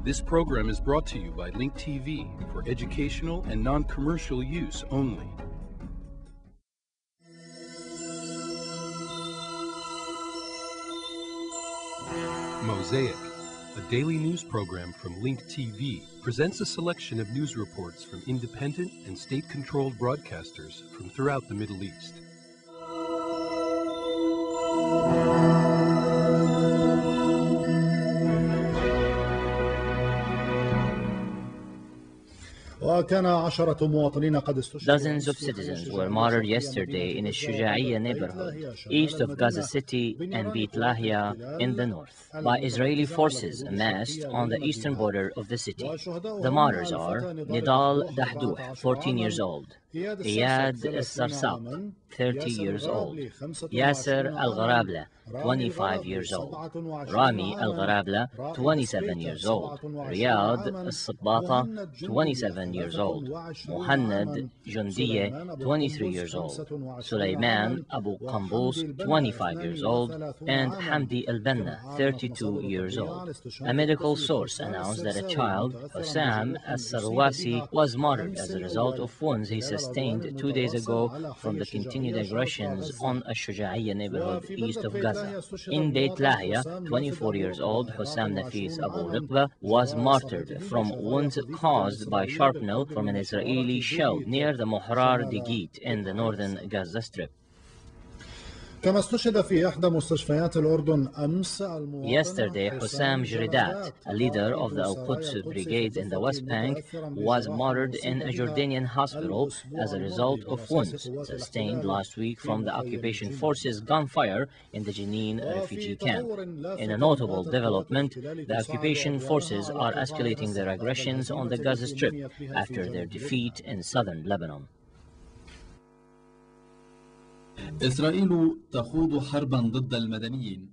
This program is brought to you by Link TV for educational and non-commercial use only. Mosaic, a daily news program from Link TV, presents a selection of news reports from independent and state-controlled broadcasters from throughout the Middle East. Dozens of citizens were martyred yesterday in Shuja'iyya neighborhood, east of Gaza City and Beit Lahia in the north, by Israeli forces amassed on the eastern border of the city. The martyrs are Nidal Dahdouh, 14 years old, Iyad al-Sarsaq, 30 years old, Yasser al-Gharabla, 25 years old, Rami al-Gharabla, 27 years old, Riyad al-Sabbata, 27 years old, Muhannad Jundiye, 23 years old, Sulaiman Abu Qambus, 25 years old, and Hamdi al-Banna, 32 years old. A medical source announced that a child, Hussam al-Sarwasi, was martyred as a result of wounds he sustained 2 days ago from the continued aggressions on a Shuja'iyya neighborhood east of Gaza. In Beit Lahia, 24 years old Hussam Nafis Abu Riqba was martyred from wounds caused by shrapnel from an Israeli shell near the Mohrar Digit in the northern Gaza Strip. Yesterday, Hussam Jridat, a leader of the Al-Quds Brigade in the West Bank, was martyred in a Jordanian hospital as a result of wounds sustained last week from the occupation forces' gunfire in the Jenin refugee camp. In a notable development, the occupation forces are escalating their aggressions on the Gaza Strip after their defeat in southern Lebanon.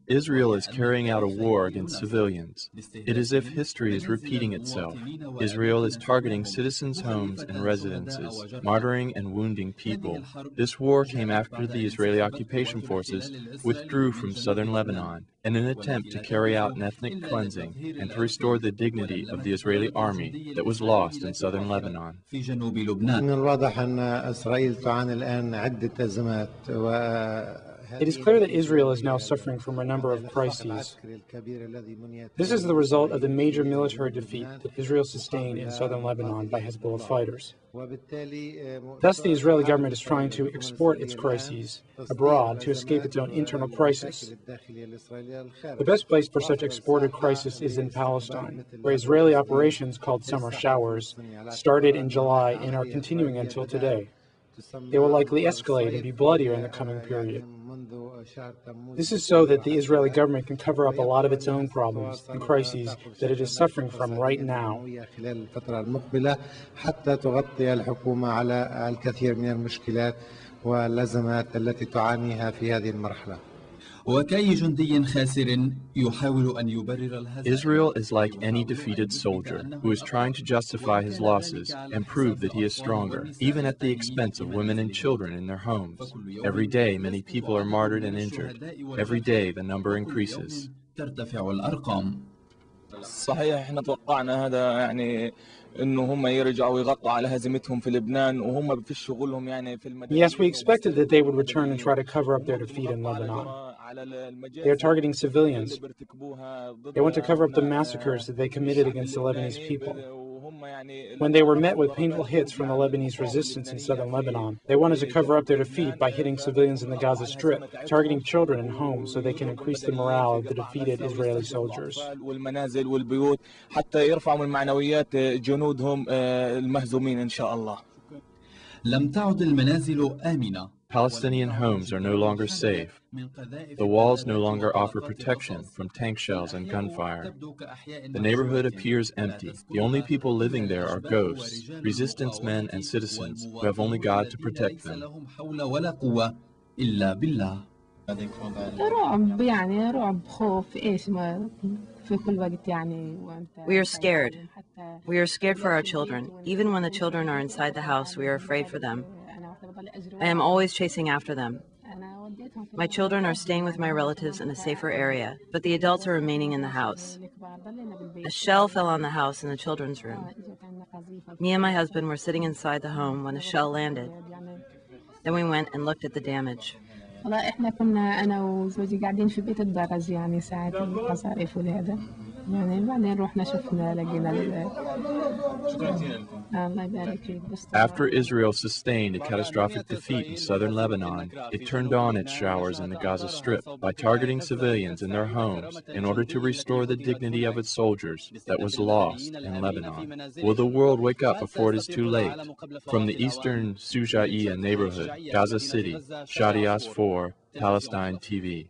Israel is carrying out a war against civilians. It is as if history is repeating itself. Israel is targeting citizens' homes and residences, martyring and wounding people. This war came after the Israeli occupation forces withdrew from southern Lebanon in an attempt to carry out an ethnic cleansing and to restore the dignity of the Israeli army that was lost in southern Lebanon. It is clear that Israel is now suffering from a number of crises. This is the result of the major military defeat that Israel sustained in southern Lebanon by Hezbollah fighters. Thus, the Israeli government is trying to export its crises abroad to escape its own internal crisis. The best place for such exported crisis is in Palestine, where Israeli operations called Summer Showers started in July and are continuing until today. They will likely escalate and be bloodier in the coming period. This is so that the Israeli government can cover up a lot of its own problems and crises that it is suffering from right now. Israel is like any defeated soldier who is trying to justify his losses and prove that he is stronger, even at the expense of women and children in their homes. Every day, many people are martyred and injured. Every day, the number increases. Yes, we expected that they would return and try to cover up their defeat in Lebanon. They are targeting civilians. They want to cover up the massacres that they committed against the Lebanese people. When they were met with painful hits from the Lebanese resistance in southern Lebanon, they wanted to cover up their defeat by hitting civilians in the Gaza Strip, targeting children and homes so they can increase the morale of the defeated Israeli soldiers. Palestinian homes are no longer safe. The walls no longer offer protection from tank shells and gunfire. The neighborhood appears empty. The only people living there are ghosts, resistance men and citizens who have only God to protect them. We are scared. We are scared for our children. Even when the children are inside the house, we are afraid for them. I am always chasing after them. My children are staying with my relatives in a safer area, but the adults are remaining in the house. A shell fell on the house in the children's room. Me and my husband were sitting inside the home when the shell landed. Then we went and looked at the damage. احنا كنا انا وزوجي قاعدين في بيت الدرج يعني ساعة القصائف وهذا يعني بعدين رحنا شفنا لقينا الله يبارك فيك. After Israel sustained a catastrophic defeat in southern Lebanon, it turned on its showers in the Gaza Strip by targeting civilians in their homes in order to restore the dignity of its soldiers that was lost in Lebanon. Will the world wake up before it is too late? From the eastern Sujaia neighborhood, Gaza City, Shadias 4, Palestine TV.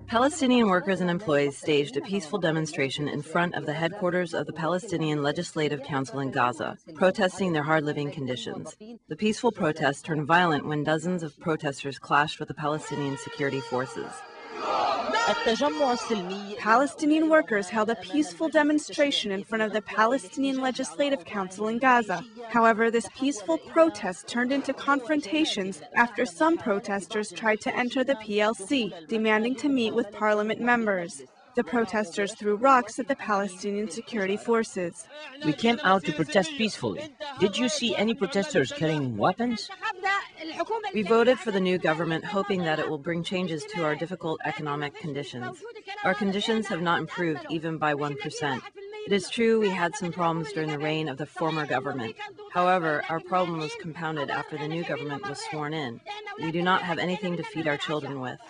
Palestinian workers and employees staged a peaceful demonstration in front of the headquarters of the Palestinian Legislative Council in Gaza, protesting their hard living conditions. The peaceful protest turned violent when dozens of protesters clashed with the Palestinian security forces. Palestinian workers held a peaceful demonstration in front of the Palestinian Legislative Council in Gaza. However, this peaceful protest turned into confrontations after some protesters tried to enter the PLC, demanding to meet with parliament members. The protesters threw rocks at the Palestinian security forces. We came out to protest peacefully. Did you see any protesters carrying weapons? We voted for the new government, hoping that it will bring changes to our difficult economic conditions. Our conditions have not improved even by 1%. It is true we had some problems during the reign of the former government. However, our problem was compounded after the new government was sworn in. We do not have anything to feed our children with.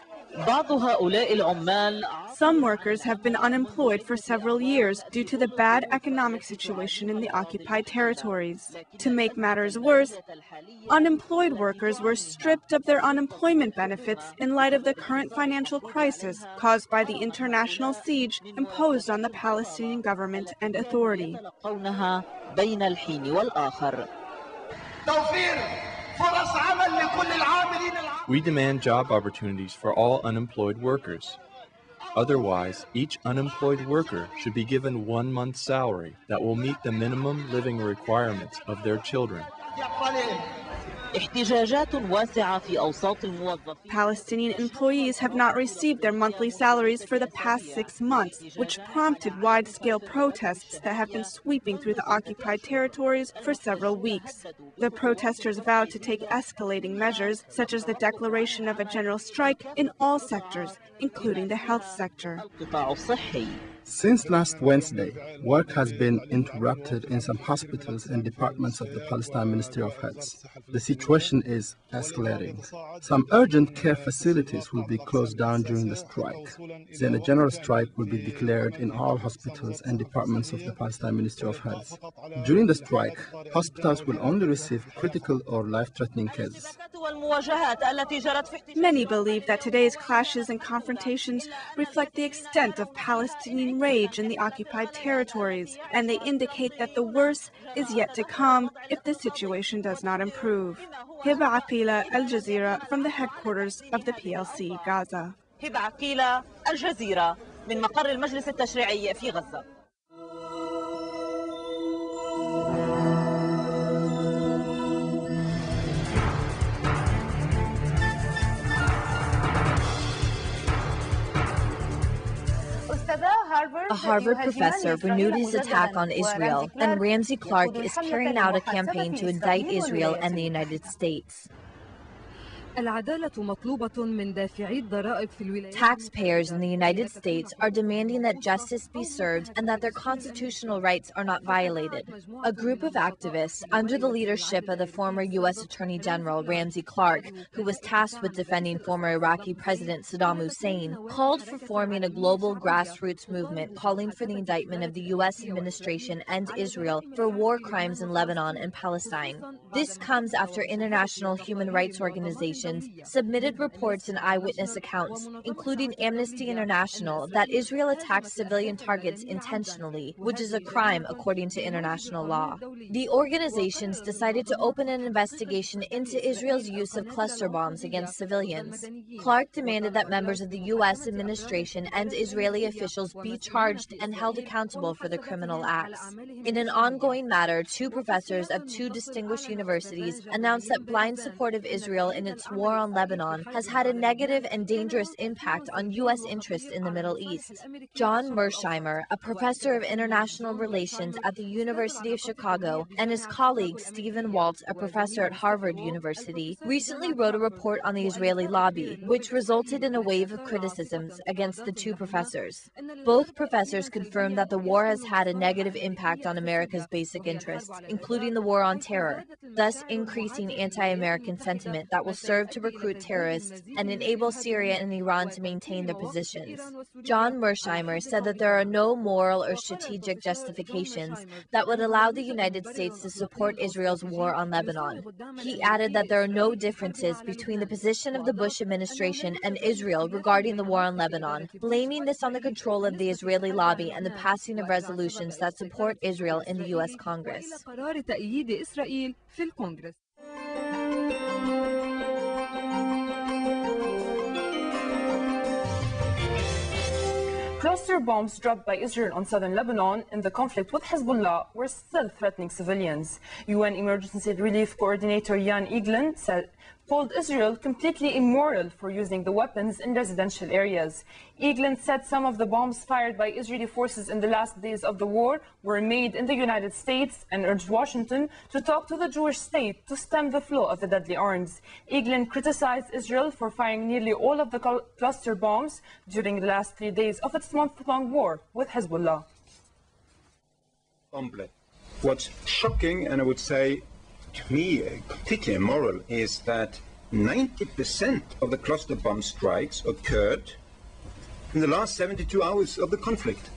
Some workers have been unemployed for several years due to the bad economic situation in the occupied territories. To make matters worse, unemployed workers were stripped of their unemployment benefits in light of the current financial crisis caused by the international siege imposed on the Palestinian government and authority. We demand job opportunities for all unemployed workers. Otherwise, each unemployed worker should be given 1 month's salary that will meet the minimum living requirements of their children. Palestinian employees have not received their monthly salaries for the past 6 months, which prompted wide-scale protests that have been sweeping through the occupied territories for several weeks. The protesters vowed to take escalating measures, such as the declaration of a general strike in all sectors, including the health sector. Since last Wednesday, work has been interrupted in some hospitals and departments of the Palestine Ministry of Health. The situation is escalating. Some urgent care facilities will be closed down during the strike. Then a general strike will be declared in all hospitals and departments of the Palestine Ministry of Health. During the strike, hospitals will only receive critical or life-threatening cases. Many believe that today's clashes and confrontations reflect the extent of Palestinian rage in the occupied territories, and they indicate that the worst is yet to come if the situation does not improve. Hiba Aqila, Al Jazeera, from the headquarters of the PLC, Gaza. hiba Aqila, Al Jazeera, من مقر المجلس التشريعي في غزة. A Harvard professor renewed his attack on Israel, and Ramsey Clark is carrying out a campaign to indict Israel and the United States. Taxpayers in the United States are demanding that justice be served and that their constitutional rights are not violated. A group of activists, under the leadership of the former U.S. Attorney General Ramsey Clark, who was tasked with defending former Iraqi President Saddam Hussein, called for forming a global grassroots movement calling for the indictment of the U.S. administration and Israel for war crimes in Lebanon and Palestine. This comes after international human rights organizations organizations submitted reports and eyewitness accounts, including Amnesty International, that Israel attacked civilian targets intentionally, which is a crime according to international law. The organizations decided to open an investigation into Israel's use of cluster bombs against civilians. Clark demanded that members of the U.S. administration and Israeli officials be charged and held accountable for the criminal acts. In an ongoing matter, two professors of two distinguished universities announced that blind support of Israel in its war on Lebanon has had a negative and dangerous impact on U.S. interests in the Middle East. John Mersheimer, a professor of international relations at the University of Chicago, and his colleague Stephen Walt, a professor at Harvard University, recently wrote a report on the Israeli lobby, which resulted in a wave of criticisms against the two professors. Both professors confirmed that the war has had a negative impact on America's basic interests, including the war on terror, thus increasing anti-American sentiment that will serve to recruit terrorists and enable Syria and Iran to maintain their positions. John Mersheimer said that there are no moral or strategic justifications that would allow the United States to support Israel's war on Lebanon. He added that there are no differences between the position of the Bush administration and Israel regarding the war on Lebanon, blaming this on the control of the Israeli lobby and the passing of resolutions that support Israel in the U.S. Congress. Cluster bombs dropped by Israel on southern Lebanon in the conflict with Hezbollah were still threatening civilians. UN Emergency Relief Coordinator Jan Egeland called Israel completely immoral for using the weapons in residential areas. Egeland said some of the bombs fired by Israeli forces in the last days of the war were made in the United States and urged Washington to talk to the Jewish state to stem the flow of the deadly arms. Egeland criticized Israel for firing nearly all of the cluster bombs during the last 3 days of its month-long war with Hezbollah. What's shocking, and I would say to me completely immoral, is that 90% of the cluster bomb strikes occurred in the last 72 hours of the conflict,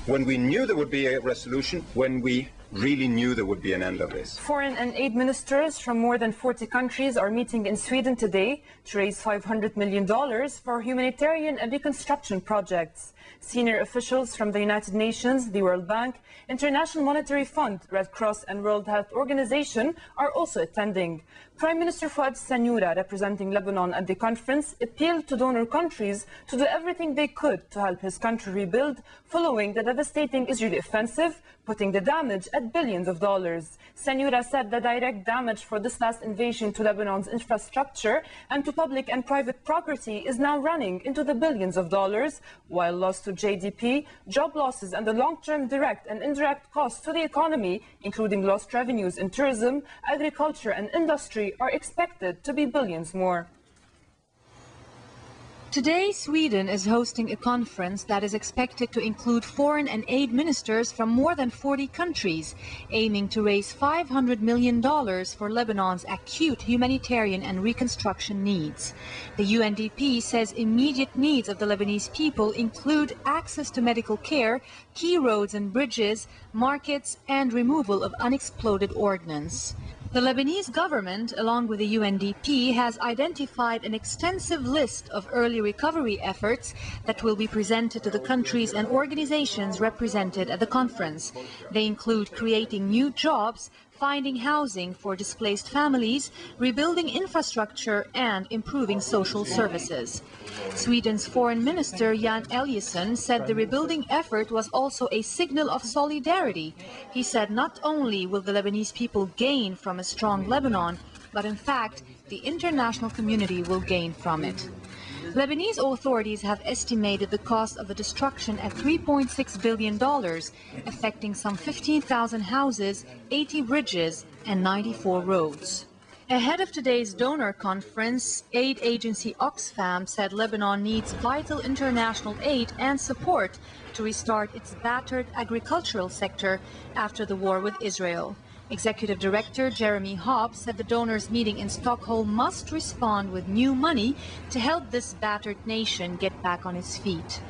when we knew there would be a resolution, when we really knew there would be an end of this. Foreign and aid ministers from more than 40 countries are meeting in Sweden today to raise $500 million for humanitarian and reconstruction projects. Senior officials from the United Nations, the World Bank, International Monetary Fund, Red Cross and World Health Organization are also attending. Prime Minister Fouad Sanyura, representing Lebanon at the conference, appealed to donor countries to do everything they could to help his country rebuild following the devastating Israeli offensive, putting the damage at billions of dollars. Sanyura said the direct damage for this last invasion to Lebanon's infrastructure and to public and private property is now running into the billions of dollars, while loss to GDP, job losses and the long-term direct and indirect costs to the economy, including lost revenues in tourism, agriculture and industry, are expected to be billions more. Today, Sweden is hosting a conference that is expected to include foreign and aid ministers from more than 40 countries, aiming to raise $500 million for Lebanon's acute humanitarian and reconstruction needs. The UNDP says immediate needs of the Lebanese people include access to medical care, key roads and bridges, markets, and removal of unexploded ordnance. The Lebanese government, along with the UNDP, has identified an extensive list of early recovery efforts that will be presented to the countries and organizations represented at the conference. They include creating new jobs, finding housing for displaced families, rebuilding infrastructure, and improving social services. Sweden's Foreign Minister Jan Eliasson said the rebuilding effort was also a signal of solidarity. He said not only will the Lebanese people gain from a strong Lebanon, but in fact, the international community will gain from it. Lebanese authorities have estimated the cost of the destruction at $3.6 billion, affecting some 15,000 houses, 80 bridges, and 94 roads. Ahead of today's donor conference, aid agency Oxfam said Lebanon needs vital international aid and support to restart its battered agricultural sector after the war with Israel. Executive Director Jeremy Hobbs said the donors meeting in Stockholm must respond with new money to help this battered nation get back on its feet.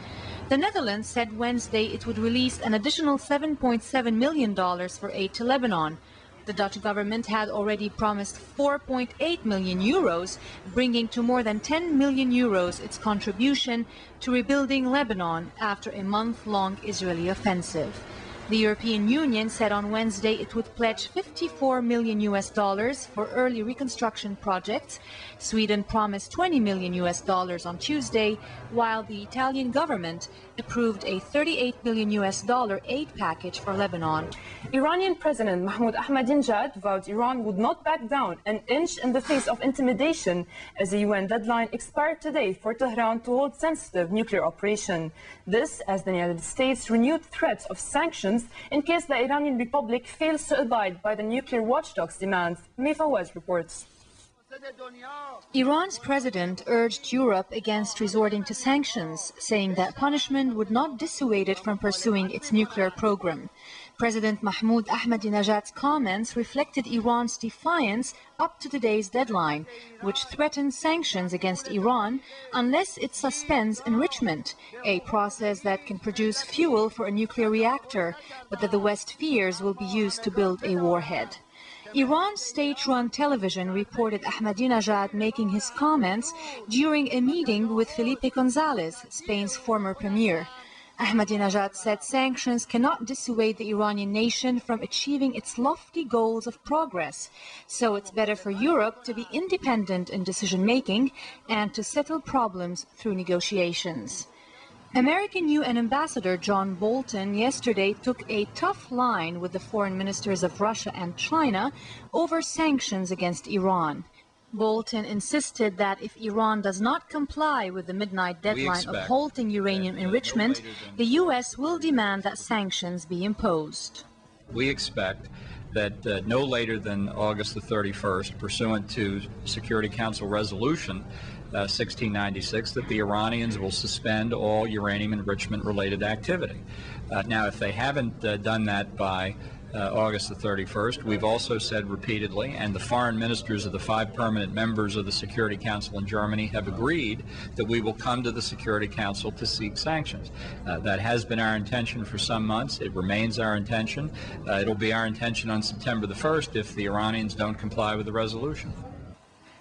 The Netherlands said Wednesday it would release an additional $7.7 million for aid to Lebanon. The Dutch government had already promised 4.8 million euros, bringing to more than 10 million euros its contribution to rebuilding Lebanon after a month-long Israeli offensive. The European Union said on Wednesday it would pledge $54 million for early reconstruction projects. Sweden promised $20 million on Tuesday, while the Italian government approved a $38 million aid package for Lebanon. Iranian President Mahmoud Ahmadinejad vowed Iran would not back down an inch in the face of intimidation as the UN deadline expired today for Tehran to hold sensitive nuclear operation. This as the United States renewed threats of sanctions in case the Iranian Republic fails to abide by the nuclear watchdog's demands. Mahfouz reports. Iran's president urged Europe against resorting to sanctions, saying that punishment would not dissuade it from pursuing its nuclear program. President Mahmoud Ahmadinejad's comments reflected Iran's defiance up to today's deadline, which threatened sanctions against Iran unless it suspends enrichment, a process that can produce fuel for a nuclear reactor, but that the West fears will be used to build a warhead. Iran's state-run television reported Ahmadinejad making his comments during a meeting with Felipe González, Spain's former premier. Ahmadinejad said sanctions cannot dissuade the Iranian nation from achieving its lofty goals of progress, so it's better for Europe to be independent in decision-making and to settle problems through negotiations. American UN Ambassador John Bolton yesterday took a tough line with the foreign ministers of Russia and China over sanctions against Iran. Bolton insisted that if Iran does not comply with the midnight deadline of halting uranium enrichment, the U.S. will demand that sanctions be imposed. We expect that no later than August the 31st, pursuant to Security Council Resolution 1696, that the Iranians will suspend all uranium enrichment-related activity. Now, if they haven't done that by August the 31st, we've also said repeatedly, and the foreign ministers of the 5 permanent members of the Security Council in Germany have agreed, that we will come to the Security Council to seek sanctions. That has been our intention for some months. It remains our intention. It'll be our intention on September the 1st if the Iranians don't comply with the resolution.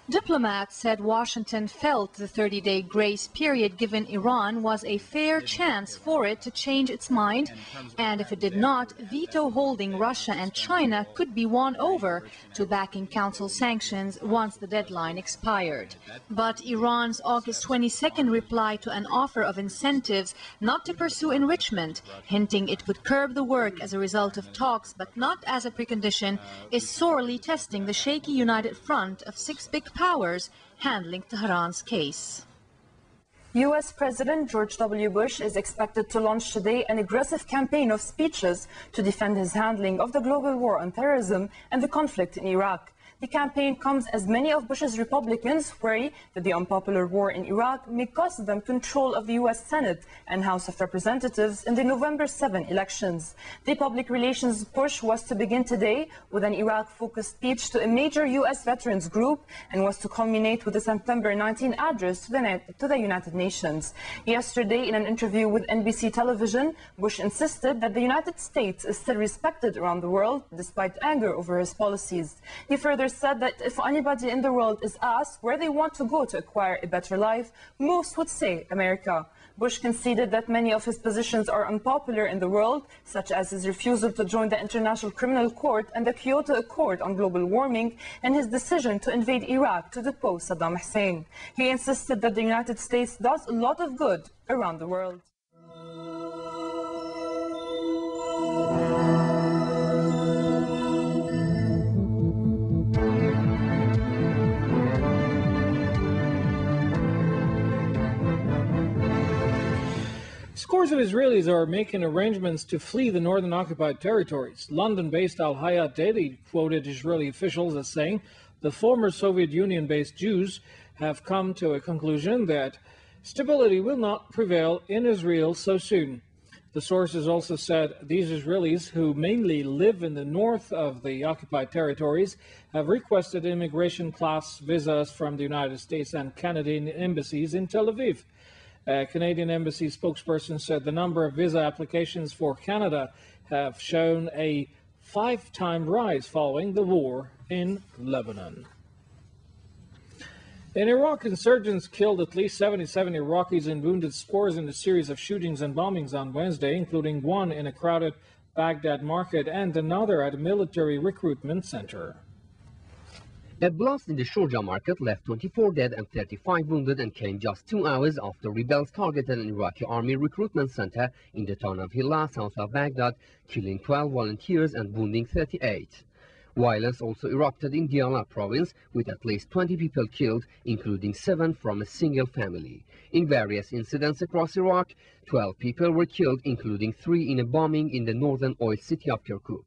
Diplomats said Washington felt the 30-day grace period given Iran was a fair chance for it to change its mind, and if it did not, veto holding Russia and China could be won over to backing Council sanctions once the deadline expired. But Iran's August 22nd reply to an offer of incentives not to pursue enrichment, hinting it would curb the work as a result of talks but not as a precondition, is sorely testing the shaky united front of 6 big powers handling Tehran's case. U.S. President George W. Bush is expected to launch today an aggressive campaign of speeches to defend his handling of the global war on terrorism and the conflict in Iraq. The campaign comes as many of Bush's Republicans worry that the unpopular war in Iraq may cost them control of the U.S. Senate and House of Representatives in the November 7 elections. The public relations push was to begin today with an Iraq-focused speech to a major U.S. veterans group and was to culminate with a September 19 address to the United Nations. Yesterday, in an interview with NBC television, Bush insisted that the United States is still respected around the world despite anger over his policies. He further said that if anybody in the world is asked where they want to go to acquire a better life, most would say America. Bush conceded that many of his positions are unpopular in the world, such as his refusal to join the International Criminal Court and the Kyoto Accord on global warming, and his decision to invade Iraq to depose Saddam Hussein. He insisted that the United States does a lot of good around the world. Scores of Israelis are making arrangements to flee the northern occupied territories. London-based Al Hayat Daily quoted Israeli officials as saying the former Soviet Union-based Jews have come to a conclusion that stability will not prevail in Israel so soon. The sources also said these Israelis, who mainly live in the north of the occupied territories, have requested immigration class visas from the United States and Canadian embassies in Tel Aviv. A Canadian embassy spokesperson said the number of visa applications for Canada have shown a 5-time rise following the war in Lebanon. In Iraq, insurgents killed at least 77 Iraqis and wounded scores in a series of shootings and bombings on Wednesday, including one in a crowded Baghdad market and another at a military recruitment center. A blast in the Sharjah market left 24 dead and 35 wounded and came just 2 hours after rebels targeted an Iraqi army recruitment center in the town of Hilla, south of Baghdad, killing 12 volunteers and wounding 38. Violence also erupted in Diyala province, with at least 20 people killed, including 7 from a single family. In various incidents across Iraq, 12 people were killed, including 3 in a bombing in the northern oil city of Kirkuk.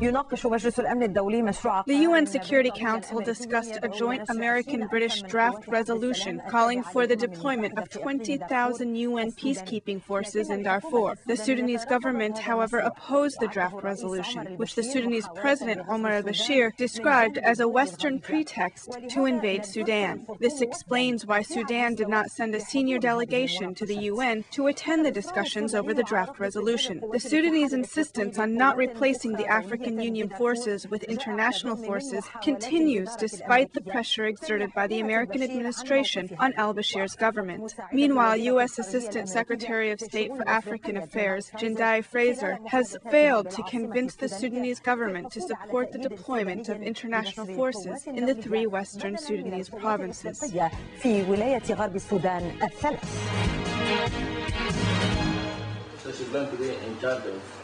The UN Security Council discussed a joint American-British draft resolution calling for the deployment of 20,000 UN peacekeeping forces in Darfur. The Sudanese government, however, opposed the draft resolution, which the Sudanese President Omar al-Bashir described as a Western pretext to invade Sudan. This explains why Sudan did not send a senior delegation to the UN to attend the discussions over the draft resolution. The Sudanese insistence on not replacing the African Union forces with international forces continues despite the pressure exerted by the American administration on al-Bashir's government. Meanwhile, U.S. Assistant Secretary of State for African Affairs, Jindai Fraser, has failed to convince the Sudanese government to support the deployment of international forces in the 3 western Sudanese provinces.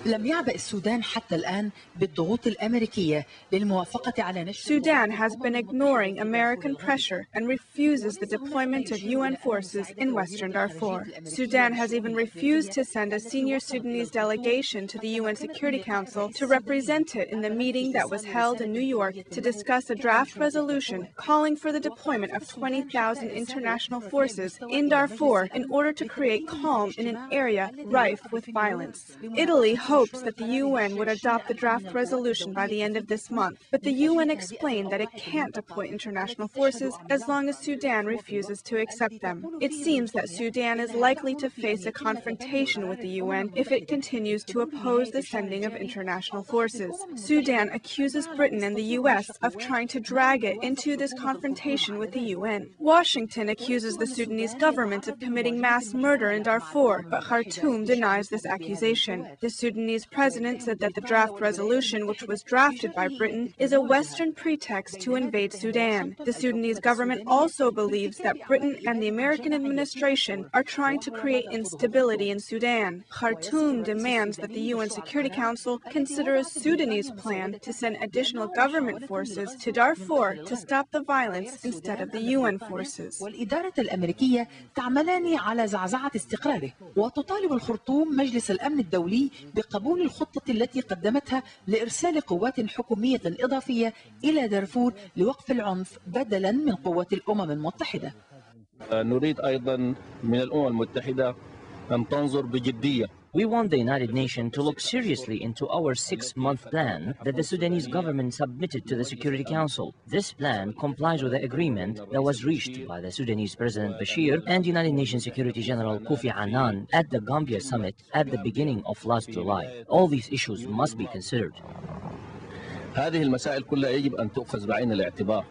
لم يعبأ السودان حتى الآن بالضغوط الأمريكية للموافقة على نشر. Sudan has been ignoring American pressure and refuses the deployment of UN forces in Western Darfur. Sudan has even refused to send a senior Sudanese delegation to the UN Security Council to represent it in the meeting that was held in New York to discuss a draft resolution calling for the deployment of 20,000 international forces in Darfur in order to create calm in an area rife with violence. Italy hopes that the UN would adopt the draft resolution by the end of this month, but the UN explained that it can't deploy international forces as long as Sudan refuses to accept them. It seems that Sudan is likely to face a confrontation with the UN if it continues to oppose the sending of international forces. Sudan accuses Britain and the US of trying to drag it into this confrontation with the UN. Washington accuses the Sudanese government of committing mass murder in Darfur, but Khartoum denies this accusation. The Sudanese president said that the draft resolution, which was drafted by Britain, is a Western pretext to invade Sudan. The Sudanese government also believes that Britain and the American administration are trying to create instability in Sudan. Khartoum demands that the UN Security Council consider a Sudanese plan to send additional government forces to Darfur to stop the violence instead of the UN forces. والإدارة الأمريكية تعملان على زعزعة استقراره، وتطالب الخرطوم مجلس الأمن الدولي بقبول الخطة التي قدمتها لإرسال قوات حكومية إضافية إلى دارفور لوقف العنف بدلا من قوات الأمم المتحدة. نريد أيضا من الأمم المتحدة أن تنظر بجدية. We want the United Nations to look seriously into our 6-month plan that the Sudanese government submitted to the Security Council. This plan complies with the agreement that was reached by the Sudanese President Bashir and United Nations Security General Kofi Annan at the Gambia summit at the beginning of last July. All these issues must be considered. هذه المسائل كلها يجب أن تؤخذ بعين الاعتبار.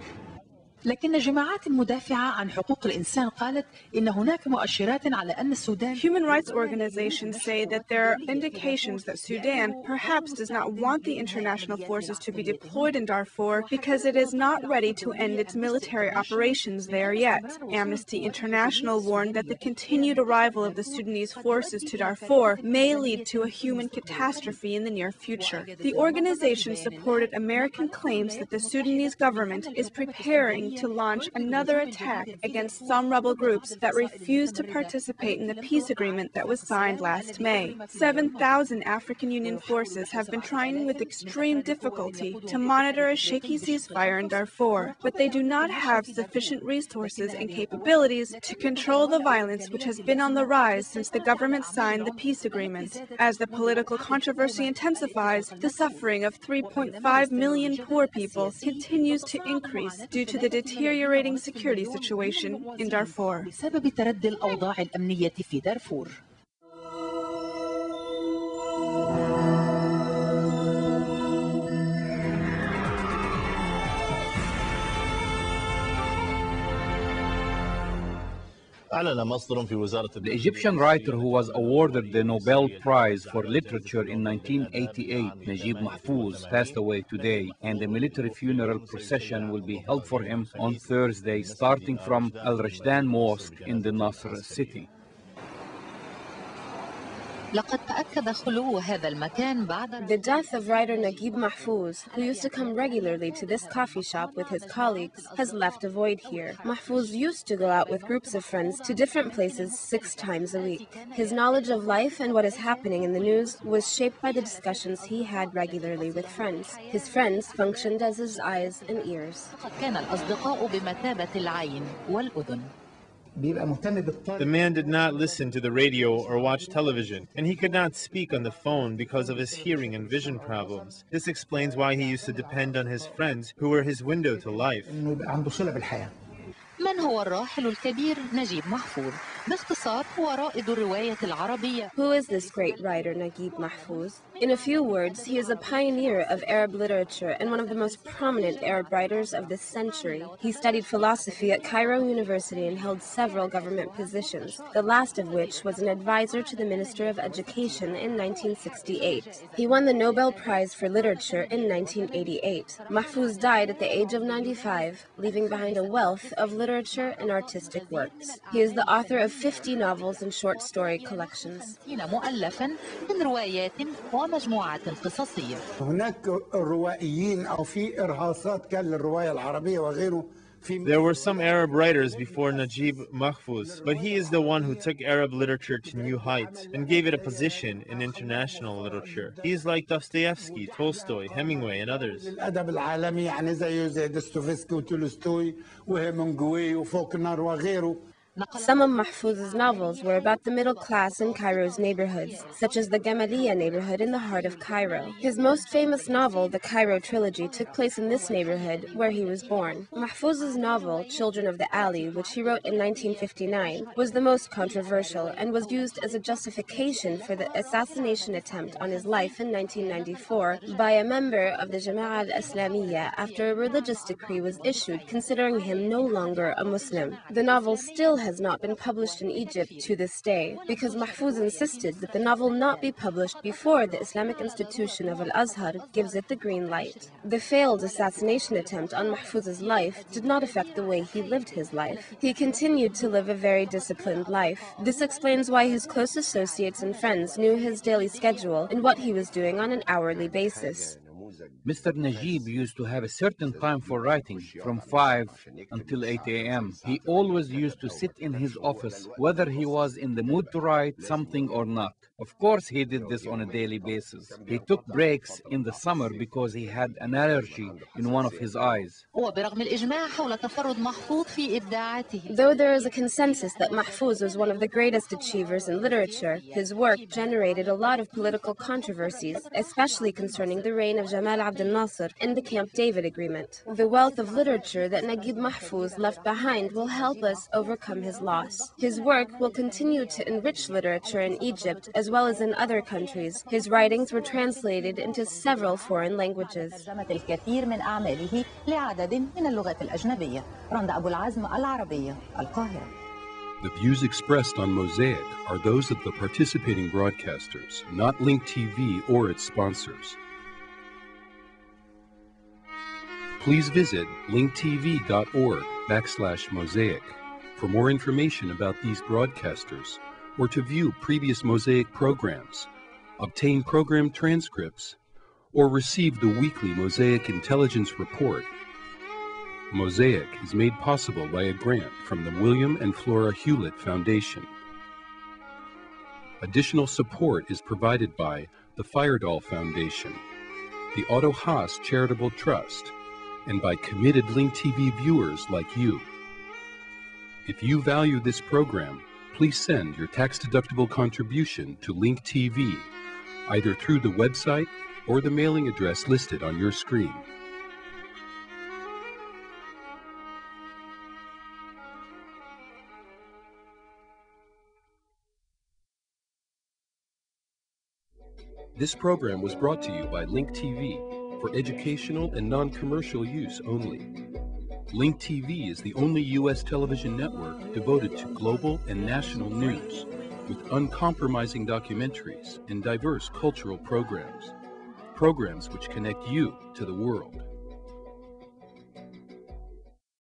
لكن جماعات المدافعة عن حقوق الإنسان قالت إن هناك مؤشرات على أن السودان. Human rights organizations say that there are indications that Sudan perhaps does not want the international forces to be deployed in Darfur because it is not ready to end its military operations there yet. Amnesty International warned that the continued arrival of the Sudanese forces to Darfur may lead to a human catastrophe in the near future. The organization supported American claims that the Sudanese government is preparing to launch another attack against some rebel groups that refused to participate in the peace agreement that was signed last May. 7,000 African Union forces have been trying with extreme difficulty to monitor a shaky ceasefire in Darfur, but they do not have sufficient resources and capabilities to control the violence which has been on the rise since the government signed the peace agreement. As the political controversy intensifies, the suffering of 3.5 million poor people continues to increase due to the deteriorating security situation in Darfur. بسبب تردي الأوضاع الأمنية في دارفور. The Egyptian writer who was awarded the Nobel Prize for Literature in 1988, Naguib Mahfouz, passed away today, and a military funeral procession will be held for him on Thursday, starting from Al-Rashdan Mosque in the Nasr city. The death of writer Naguib Mahfouz, who used to come regularly to this coffee shop with his colleagues, has left a void here. Mahfouz used to go out with groups of friends to different places 6 times a week. His knowledge of life and what is happening in the news was shaped by the discussions he had regularly with friends. His friends functioned as his eyes and ears. The man did not listen to the radio or watch television, and he could not speak on the phone because of his hearing and vision problems. This explains why he used to depend on his friends, who were his window to life. من هو الراحل الكبير نجيب محفوظ؟ باختصار هو رائد الرواية العربية. Who is this great writer Naguib Mahfouz? In a few words, he is a pioneer of Arab literature and one of the most prominent Arab writers of this century. He studied philosophy at Cairo University and held several government positions, the last of which was an advisor to the Minister of Education in 1968. He won the Nobel Prize for Literature in 1988. Mahfouz died at the age of 95, leaving behind a wealth of literature and artistic works. He is the author of 50 novels and short story collections. There were some Arab writers before Naguib Mahfouz, but he is the one who took Arab literature to new heights and gave it a position in international literature. He is like Dostoevsky, Tolstoy, Hemingway, and others. Some of Mahfouz's novels were about the middle class in Cairo's neighborhoods, such as the Gamaliya neighborhood in the heart of Cairo. His most famous novel, the Cairo Trilogy, took place in this neighborhood where he was born. Mahfouz's novel, Children of the Alley, which he wrote in 1959, was the most controversial and was used as a justification for the assassination attempt on his life in 1994 by a member of the Jama'ah al-Islamiyya after a religious decree was issued considering him no longer a Muslim. The novel still has not been published in Egypt to this day because Mahfouz insisted that the novel not be published before the Islamic institution of Al-Azhar gives it the green light. The failed assassination attempt on Mahfouz's life did not affect the way he lived his life. He continued to live a very disciplined life. This explains why his close associates and friends knew his daily schedule and what he was doing on an hourly basis. Mr. Naguib used to have a certain time for writing, from 5 until 8 a.m. He always used to sit in his office, whether he was in the mood to write something or not. Of course, he did this on a daily basis. He took breaks in the summer because he had an allergy in one of his eyes. Though there is a consensus that Mahfouz was one of the greatest achievers in literature, his work generated a lot of political controversies, especially concerning the reign of Jamal Abdel Nasser and the Camp David Agreement. The wealth of literature that Naguib Mahfouz left behind will help us overcome his loss. His work will continue to enrich literature in Egypt as well as in other countries. His writings were translated into several foreign languages. The views expressed on Mosaic are those of the participating broadcasters, not Link TV or its sponsors. Please visit linktv.org/Mosaic for more information about these broadcasters or to view previous Mosaic programs, obtain program transcripts, or receive the weekly Mosaic Intelligence Report. Mosaic is made possible by a grant from the William and Flora Hewlett Foundation. Additional support is provided by the Firedoll Foundation, the Otto Haas Charitable Trust, and by committed Link TV viewers like you. If you value this program, please send your tax-deductible contribution to Link TV, either through the website or the mailing address listed on your screen. This program was brought to you by Link TV for educational and non-commercial use only. Link TV is the only U.S. television network devoted to global and national news, with uncompromising documentaries and diverse cultural programs which connect you to the world.